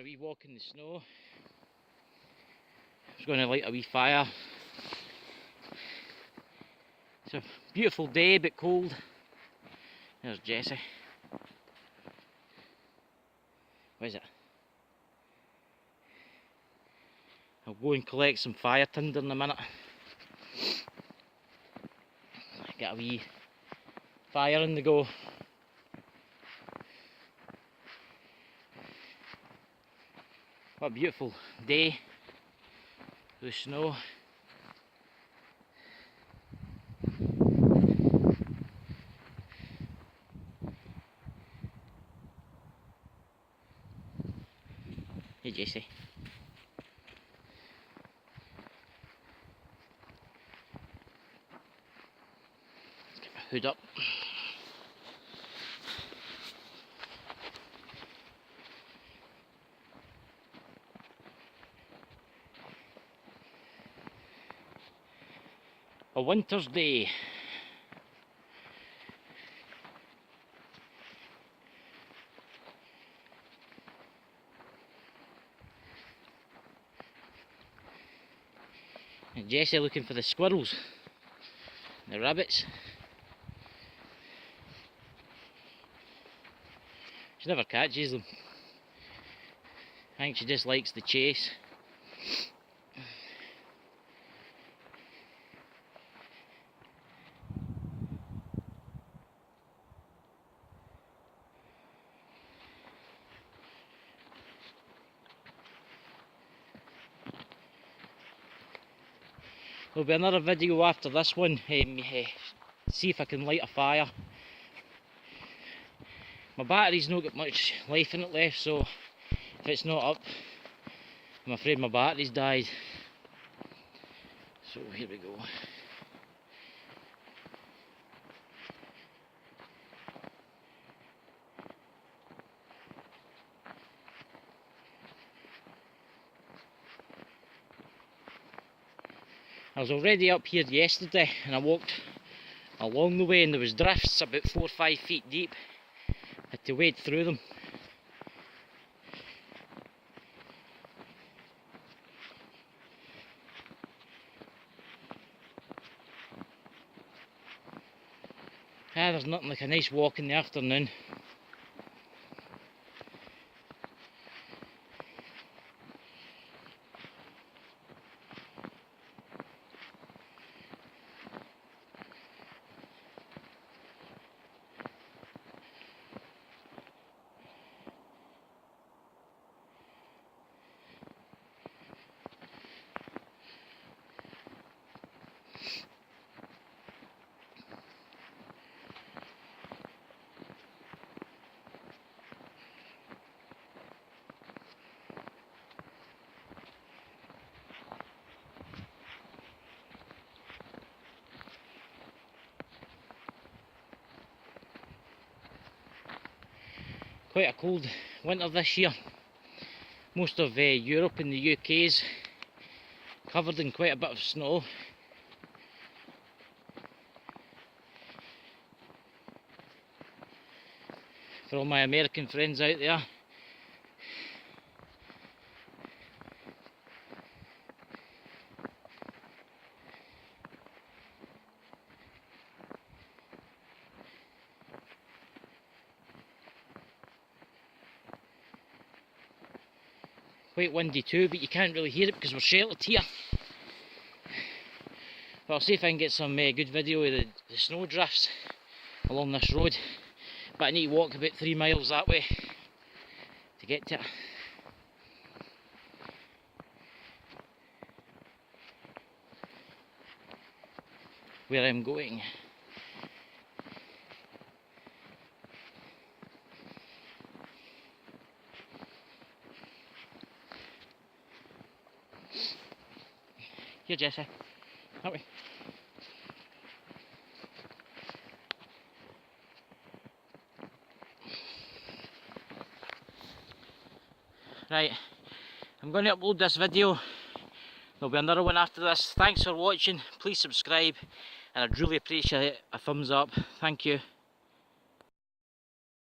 a wee walk in the snow. I was going to light a wee fire. It's a beautiful day, but cold. There's Jessie. What is it? I'll go and collect some fire tinder in a minute. Get a wee fire in the go. What a beautiful day with the snow. Hey Jessie. Let's get my hood up. A winter's day. And Jessie looking for the squirrels, the rabbits. She never catches them. I think she just likes the chase. There'll be another video after this one, see if I can light a fire. My battery's not got much life in it left, so if it's not up, I'm afraid my battery's died. So here we go. I was already up here yesterday and I walked along the way and there was drifts about 4 or 5 feet deep. I had to wade through them. There's nothing like a nice walk in the afternoon. Quite a cold winter this year. Most of Europe and the UK is covered in quite a bit of snow. For all my American friends out there. Quite windy too, but you can't really hear it because we're sheltered here. But I'll see if I can get some good video of the snow drifts along this road. But I need to walk about 3 miles that way to get to it. Where I'm going. Here, Jessie. That way. Right, I'm going to upload this video. There'll be another one after this. Thanks for watching. Please subscribe, and I'd really appreciate a thumbs up. Thank you.